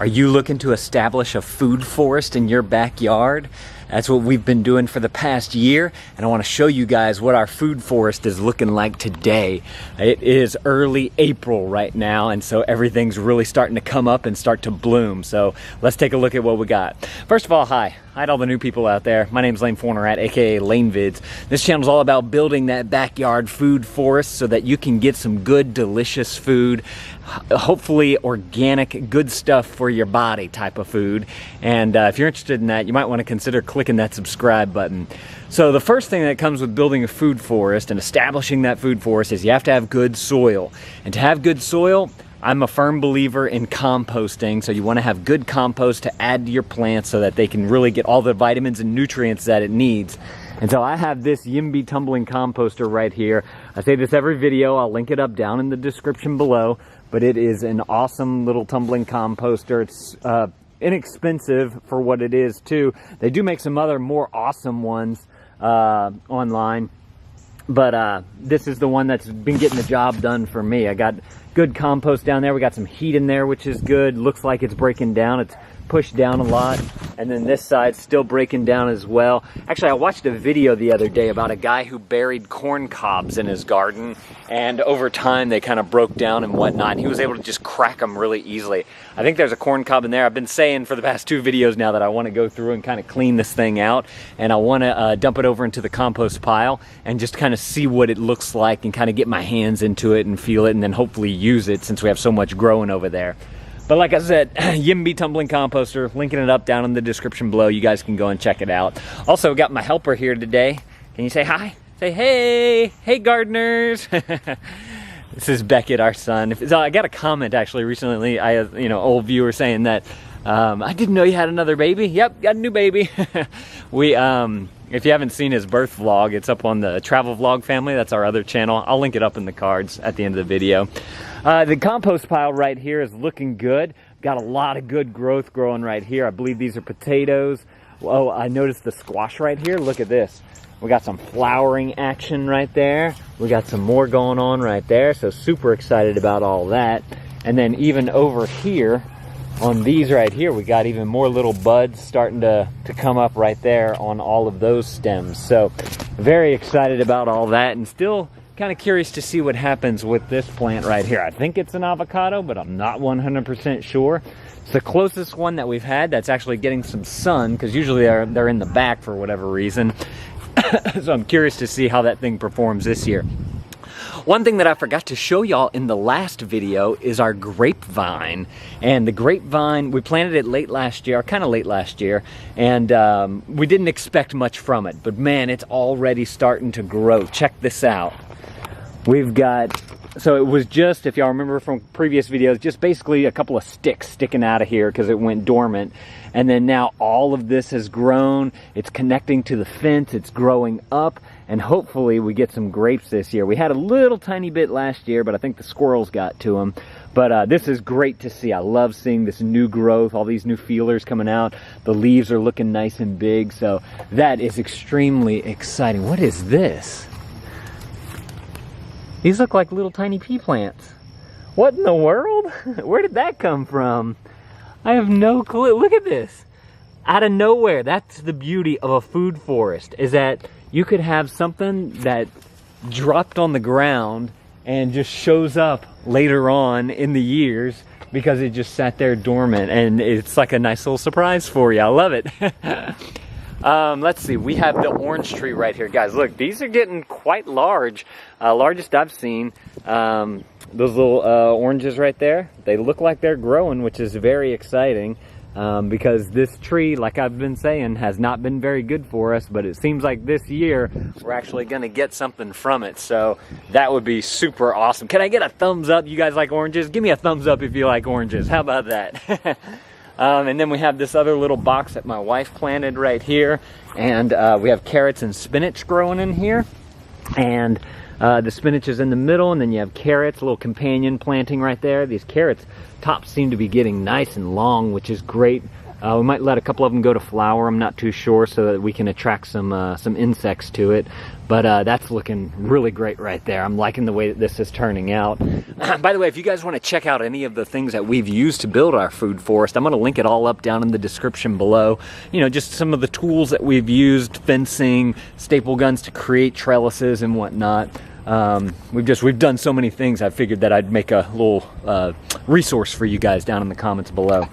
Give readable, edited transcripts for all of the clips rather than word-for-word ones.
Are you looking to establish a food forest in your backyard? That's what we've been doing for the past year, and I want to show you guys what our food forest is looking like today. It is early April right now, and so everything's really starting to come up and start to bloom. So let's take a look at what we got. First of all, hi to all the new people out there. My name's Lane Fornerat, aka Lane Vids. This channel is all about building that backyard food forest so that you can get some good, delicious food, hopefully organic, good stuff for your body type of food. And if you're interested in that, you might want to consider clicking that subscribe button. So the first thing that comes with building a food forest and establishing that food forest is you have to have good soil. And to have good soil, I'm a firm believer in composting, so you want to have good compost to add to your plants so that they can really get all the vitamins and nutrients that it needs. And so I have this Yimby tumbling composter right here. I say this every video, I'll link it up down in the description below, but it is an awesome little tumbling composter. It's inexpensive for what it is too. They do make some other more awesome ones online, but this is the one that's been getting the job done for me. I got good compost down there. We got some heat in there, which is good. Looks like it's breaking down. It's pushed down a lot. And then this side's still breaking down as well. Actually, I watched a video the other day about a guy who buried corn cobs in his garden, and over time they kind of broke down and whatnot. And he was able to just crack them really easily. I think there's a corn cob in there. I've been saying for the past 2 videos now that I want to go through and kind of clean this thing out, and I want to dump it over into the compost pile and just kind of see what it looks like and kind of get my hands into it and feel it, and then hopefully use it since we have so much growing over there. But like I said, Yimby tumbling composter, linking it up down in the description below. You guys can go and check it out. Also got my helper here today. Can you say hi? Say hey gardeners. This is Beckett, our son. I got a comment actually recently, old viewer saying that I didn't know you had another baby. Yep, got a new baby. If you haven't seen his birth vlog, it's up on the Travel Vlog family. That's our other channel. I'll link it up in the cards at the end of the video. The compost pile right here is looking good. Got a lot of good growth growing right here. I believe these are potatoes. Oh, I noticed the squash right here. Look at this. We got some flowering action right there. We got some more going on right there. So super excited about all that. And then even over here, on these right here, we got even more little buds starting to come up right there on all of those stems. So very excited about all that, and still kind of curious to see what happens with this plant right here. I think it's an avocado, but I'm not 100% sure. It's the closest one that we've had that's actually getting some sun, because usually they're in the back for whatever reason. So I'm curious to see how that thing performs this year. One thing that I forgot to show y'all in the last video is our grapevine. And the grapevine, we planted it late last year, kind of late last year, and we didn't expect much from it. But man, it's already starting to grow. Check this out. We've got, so it was just, if y'all remember from previous videos, just basically a couple of sticks sticking out of here because it went dormant. And then now all of this has grown. It's connecting to the fence. It's growing up. And hopefully we get some grapes this year. We had a little tiny bit last year, but I think the squirrels got to them. But this is great to see. I love seeing this new growth, all these new feelers coming out. The leaves are looking nice and big. So that is extremely exciting. What is this? These look like little tiny pea plants. What in the world? Where did that come from? I have no clue. Look at this. Out of nowhere. That's the beauty of a food forest, is that you could have something that dropped on the ground and just shows up later on in the years because it just sat there dormant, and it's like a nice little surprise for you. I love it. Let's see, we have the orange tree right here. Guys, look, these are getting quite large. Largest I've seen. Those little oranges right there, they look like they're growing, which is very exciting. Because this tree, like I've been saying, has not been very good for us, but it seems like this year we're actually going to get something from it. So that would be super awesome. Can I get a thumbs up? You guys like oranges? Give me a thumbs up if you like oranges. How about that? And then we have this other little box that my wife planted right here, and we have carrots and spinach growing in here, and the spinach is in the middle, and then you have carrots, a little companion planting right there. These carrots tops seem to be getting nice and long, which is great We might let a couple of them go to flower, I'm not too sure, so that we can attract some insects to it. But that's looking really great right there. I'm liking the way that this is turning out. By the way, if you guys want to check out any of the things that we've used to build our food forest, I'm going to link it all up down in the description below. You know, just some of the tools that we've used, fencing, staple guns to create trellises and whatnot. We've done so many things, I figured that I'd make a little resource for you guys down in the comments below.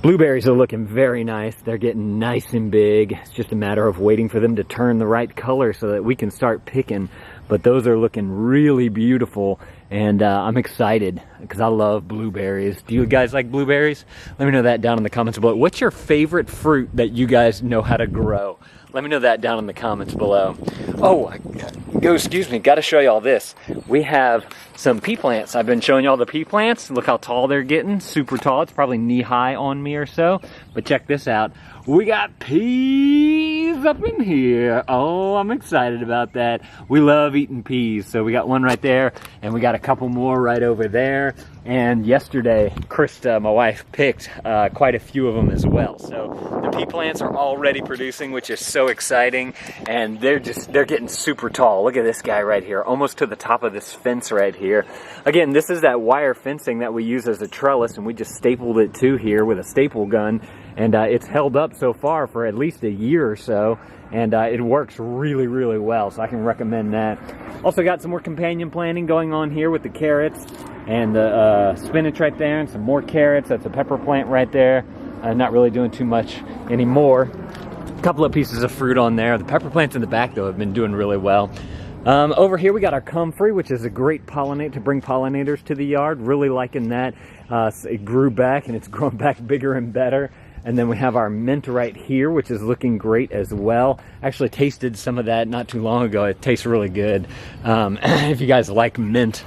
Blueberries are looking very nice. They're getting nice and big. It's just a matter of waiting for them to turn the right color so that we can start picking. But those are looking really beautiful, and I'm excited because I love blueberries. Do you guys like blueberries? Let me know that down in the comments below. What's your favorite fruit that you guys know how to grow? Let me know that down in the comments below. Oh, excuse me, gotta show y'all this. We have some pea plants. I've been showing y'all the pea plants. Look how tall they're getting, super tall. It's probably knee high on me or so. But check this out. We got peas up in here. Oh, I'm excited about that. We love eating peas. So we got one right there, and we got a couple more right over there. And yesterday, Krista, my wife, picked quite a few of them as well. So the pea plants are already producing, which is so exciting. And they're getting super tall. Look at this guy right here, almost to the top of this fence right here. Again, this is that wire fencing that we use as a trellis, and we just stapled it to here with a staple gun. And it's held up so far for at least a year or so, and it works really, really well, so I can recommend that. Also got some more companion planting going on here with the carrots and the spinach right there, and some more carrots. That's a pepper plant right there. Not really doing too much anymore. A couple of pieces of fruit on there. The pepper plants in the back, though, have been doing really well. Over here we got our comfrey, which is a great pollinate to bring pollinators to the yard. Really liking that. It grew back, and it's grown back bigger and better. And then we have our mint right here, which is looking great as well. Actually tasted some of that not too long ago. It tastes really good. If you guys like mint.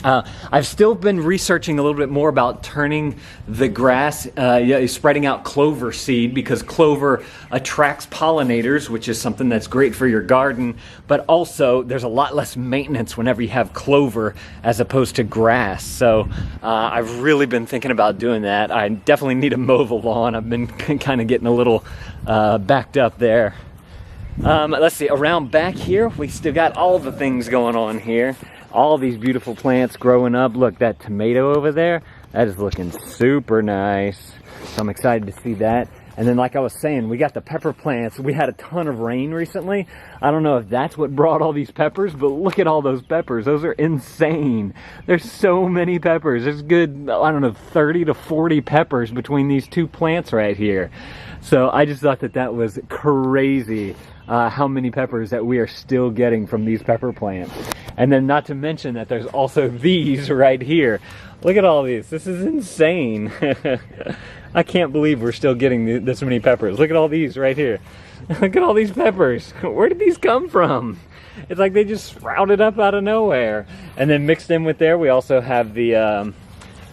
I've still been researching a little bit more about turning the grass, spreading out clover seed, because clover attracts pollinators, which is something that's great for your garden. But also, there's a lot less maintenance whenever you have clover as opposed to grass. So I've really been thinking about doing that. I definitely need to mow the lawn. I've been kind of getting a little backed up there. Let's see, around back here, we still got all the things going on here. All these beautiful plants growing up. Look, that tomato over there, that is looking super nice. So I'm excited to see that. And then, like I was saying, we got the pepper plants. We had a ton of rain recently. I don't know if that's what brought all these peppers, but look at all those peppers. Those are insane. There's so many peppers. There's good, I don't know, 30 to 40 peppers between these two plants right here. So I just thought that that was crazy. How many peppers that we are still getting from these pepper plants. And then not to mention that there's also these right here. Look at all these. This is insane. I can't believe we're still getting this many peppers. Look at all these right here. Look at all these peppers. Where did these come from? It's like they just sprouted up out of nowhere. And then mixed in with there, we also have the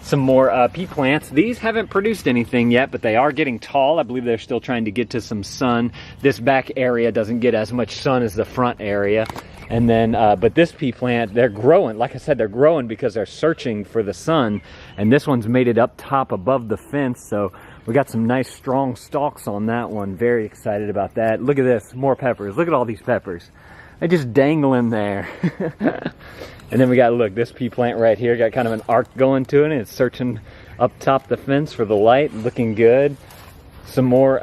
some more pea plants. These haven't produced anything yet, but they are getting tall. I believe they're still trying to get to some sun. This back area doesn't get as much sun as the front area. And then, but this pea plant, they're growing. Like I said, they're growing because they're searching for the sun. And this one's made it up top above the fence. So we got some nice strong stalks on that one. Very excited about that. Look at this, more peppers. Look at all these peppers. They just dangling there. And then we got, look, this pea plant right here got kind of an arc going to it, and it's searching up top the fence for the light, looking good. Some more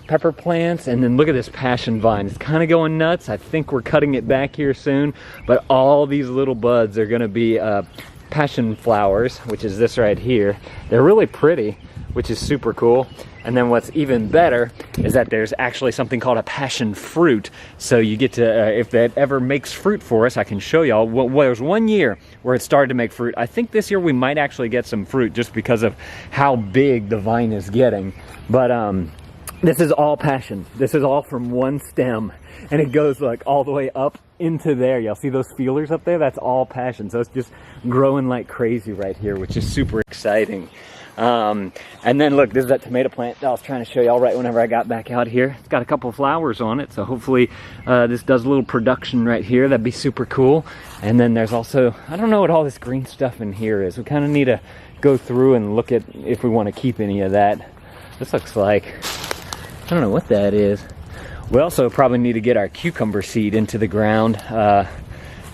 pepper plants, and then look at this passion vine. It's kind of going nuts. I think we're cutting it back here soon, but all these little buds are going to be passion flowers, which is this right here. They're really pretty, which is super cool. And then what's even better is that there's actually something called a passion fruit. So you get to, if that ever makes fruit for us, I can show y'all. Well, there's 1 year where it started to make fruit. I think this year we might actually get some fruit just because of how big the vine is getting. But this is all passion. This is all from one stem. And it goes like all the way up into there. Y'all see those feelers up there? That's all passion. So it's just growing like crazy right here, which is super exciting. And then look, this is that tomato plant that I was trying to show y'all right whenever I got back out here. It's got a couple of flowers on it, so hopefully this does a little production right here. That'd be super cool. And then there's also, I don't know what all this green stuff in here is. We kind of need to go through and look at if we want to keep any of that. This looks like, I don't know what that is. We also probably need to get our cucumber seed into the ground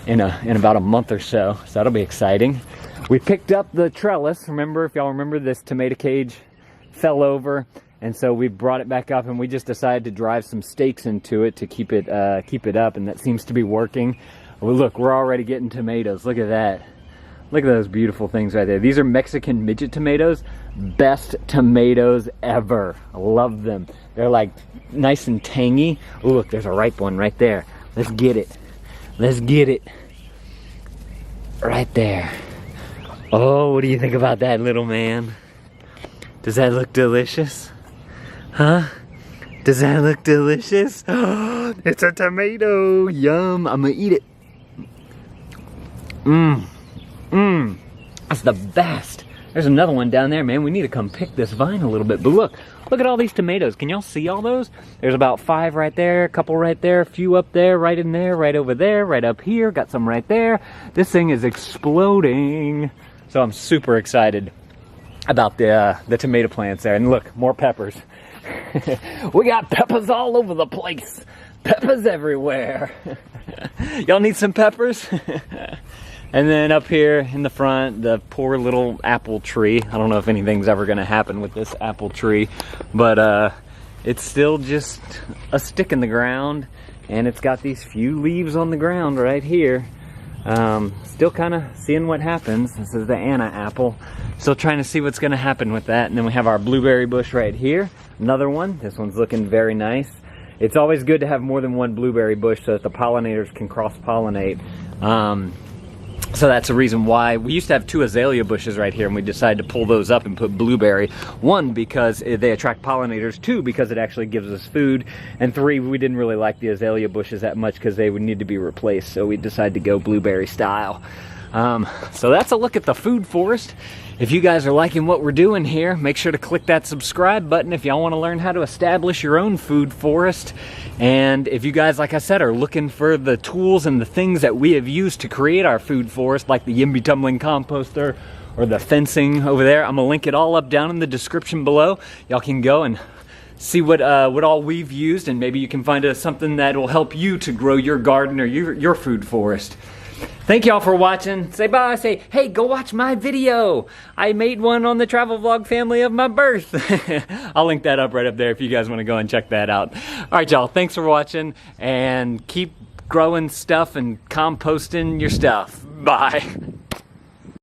in about a month or so. So that'll be exciting. We picked up the trellis. Remember, if y'all remember, this tomato cage fell over, and so we brought it back up, and we just decided to drive some stakes into it to keep it up, and that seems to be working. Well, look, we're already getting tomatoes. Look at that. Look at those beautiful things right there. These are Mexican midget tomatoes. Best tomatoes ever. I love them. They're like nice and tangy. Oh, look, there's a ripe one right there. Let's get it. Let's get it. Right there. Oh, what do you think about that, little man? Does that look delicious? Huh? Does that look delicious? Oh, it's a tomato. Yum. I'm gonna eat it. Mmm. Mmm. That's the best. There's another one down there, man. We need to come pick this vine a little bit. But look at all these tomatoes. Can y'all see all those? There's about 5 right there, a couple right there, a few up there, right in there, right over there, right up here. Got some right there. This thing is exploding. So I'm super excited about the tomato plants there. And look, more peppers. We got peppers all over the place. Peppers everywhere. Y'all need some peppers? And then up here in the front, the poor little apple tree. I don't know if anything's ever gonna happen with this apple tree, but it's still just a stick in the ground, and it's got these few leaves on the ground right here. Still kind of seeing what happens. This is the Anna apple. Still trying to see what's gonna happen with that. And then we have our blueberry bush right here. Another one. This one's looking very nice. It's always good to have more than one blueberry bush so that the pollinators can cross-pollinate. So that's the reason why we used to have 2 azalea bushes right here, and we decided to pull those up and put blueberry. 1, because they attract pollinators. 2, because it actually gives us food. And 3, we didn't really like the azalea bushes that much because they would need to be replaced. So we decided to go blueberry style. So that's a look at the food forest. If you guys are liking what we're doing here, make sure to click that subscribe button if y'all want to learn how to establish your own food forest. And if you guys, like I said, are looking for the tools and the things that we have used to create our food forest, like the Yimby Tumbling Composter or the fencing over there, I'm going to link it all up down in the description below. Y'all can go and see what all we've used, and maybe you can find something that will help you to grow your garden or your food forest. Thank y'all for watching. Say bye. Say, hey, go watch my video. I made one on the travel vlog family of my birth. I'll link that up right up there if you guys want to go and check that out. All right, y'all. Thanks for watching, and keep growing stuff and composting your stuff. Bye.